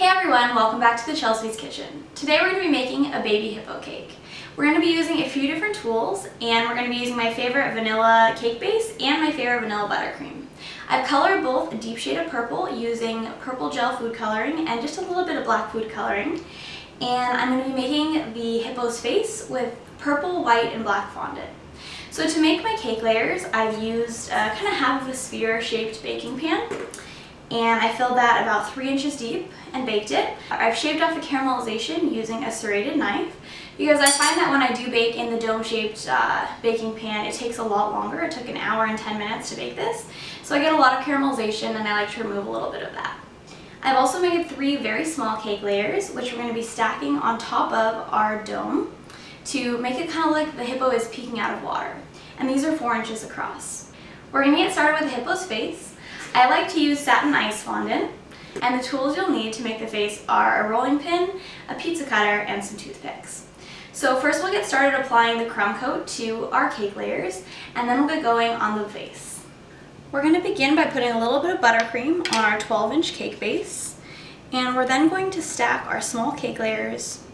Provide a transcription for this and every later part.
Hey everyone, welcome back to the Chelsweets kitchen. Today we're going to be making a baby hippo cake. We're going to be using a few different tools, and we're going to be using my favorite vanilla cake base and my favorite vanilla buttercream. I've colored both a deep shade of purple using purple gel food coloring and just a little bit of black food coloring. And I'm going to be making the hippo's face with purple, white, and black fondant. So to make my cake layers, I used kind of half of a sphere-shaped baking pan. And I filled that about 3 inches deep and baked it. I've shaved off the caramelization using a serrated knife because I find that when I do bake in the dome-shaped baking pan, it takes a lot longer. It took an hour and 10 minutes to bake this. So I get a lot of caramelization and I like to remove a little bit of that. I've also made 3 very small cake layers, which we're going to be stacking on top of our dome to make it kind of like the hippo is peeking out of water. And these are 4 inches across. We're going to get started with the hippo's face. I like to use satin ice fondant, and the tools you'll need to make the face are a rolling pin, a pizza cutter, and some toothpicks. So first we'll get started applying the crumb coat to our cake layers, and then we'll get going on the face. We're going to begin by putting a little bit of buttercream on our 12-inch cake base, and we're then going to stack our small cake layers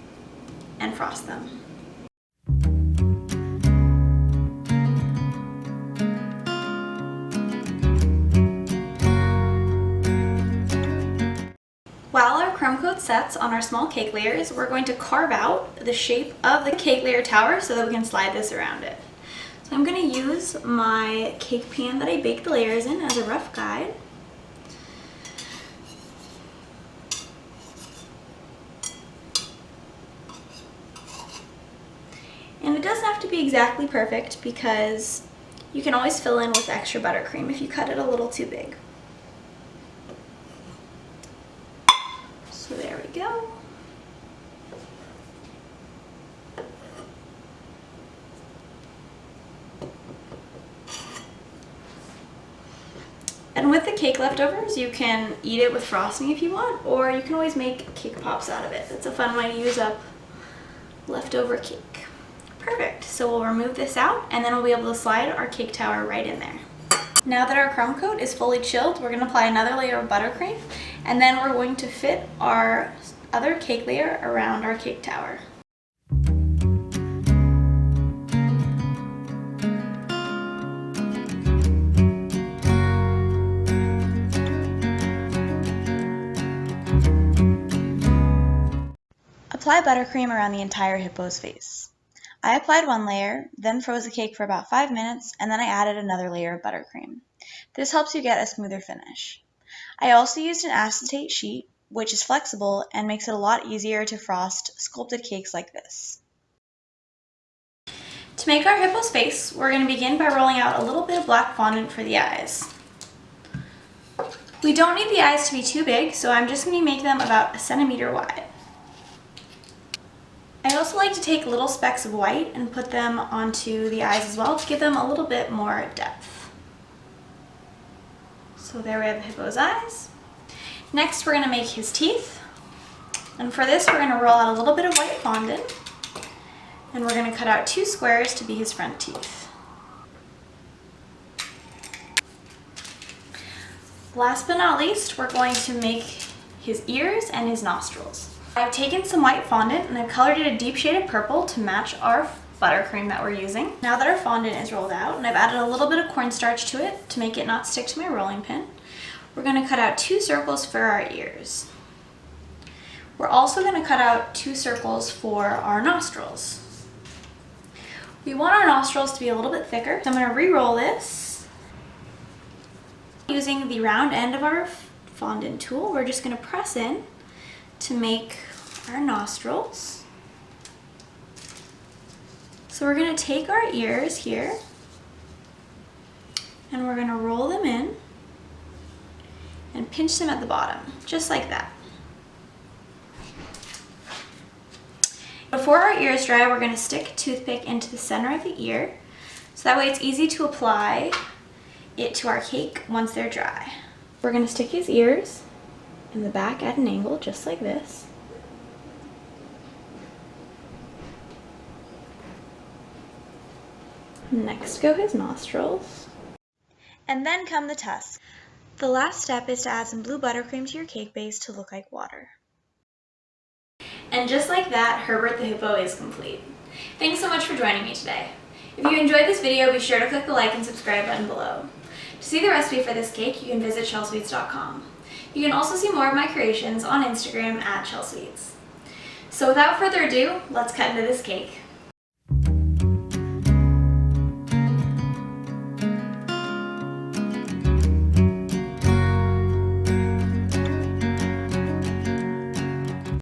and frost them. While our crumb coat sets on our small cake layers, we're going to carve out the shape of the cake layer tower so that we can slide this around it. So I'm going to use my cake pan that I baked the layers in as a rough guide. And it doesn't have to be exactly perfect because you can always fill in with extra buttercream if you cut it a little too big. So there we go. And with the cake leftovers, you can eat it with frosting if you want, or you can always make cake pops out of it. It's a fun way to use up leftover cake. Perfect. So we'll remove this out, and then we'll be able to slide our cake tower right in there. Now that our crumb coat is fully chilled, we're going to apply another layer of buttercream, and then we're going to fit our other cake layer around our cake tower. Apply buttercream around the entire hippo's face. I applied 1 layer, then froze the cake for about 5 minutes, and then I added another layer of buttercream. This helps you get a smoother finish. I also used an acetate sheet, which is flexible and makes it a lot easier to frost sculpted cakes like this. To make our hippo's face, we're going to begin by rolling out a little bit of black fondant for the eyes. We don't need the eyes to be too big, so I'm just going to make them about 1 centimeter wide. I also like to take little specks of white and put them onto the eyes as well to give them a little bit more depth. So there we have the hippo's eyes. Next, we're going to make his teeth. And for this, we're going to roll out a little bit of white fondant. And we're going to cut out 2 squares to be his front teeth. Last but not least, we're going to make his ears and his nostrils. I've taken some white fondant and I've colored it a deep shade of purple to match our buttercream that we're using. Now that our fondant is rolled out, and I've added a little bit of cornstarch to it to make it not stick to my rolling pin, we're going to cut out 2 circles for our ears. We're also going to cut out 2 circles for our nostrils. We want our nostrils to be a little bit thicker, so I'm going to re-roll this. Using the round end of our fondant tool, we're just going to press in to make our nostrils. So we're going to take our ears here and we're going to roll them in and pinch them at the bottom, just like that. Before our ears dry, we're going to stick a toothpick into the center of the ear, so that way it's easy to apply it to our cake once they're dry. We're going to stick his ears in the back at an angle, just like this. Next go his nostrils. And then come the tusks. The last step is to add some blue buttercream to your cake base to look like water. And just like that, Herbert the Hippo is complete. Thanks so much for joining me today. If you enjoyed this video, be sure to click the like and subscribe button below. To see the recipe for this cake, you can visit Chelsweets.com. You can also see more of my creations on Instagram at Chelsweets. So without further ado, let's cut into this cake.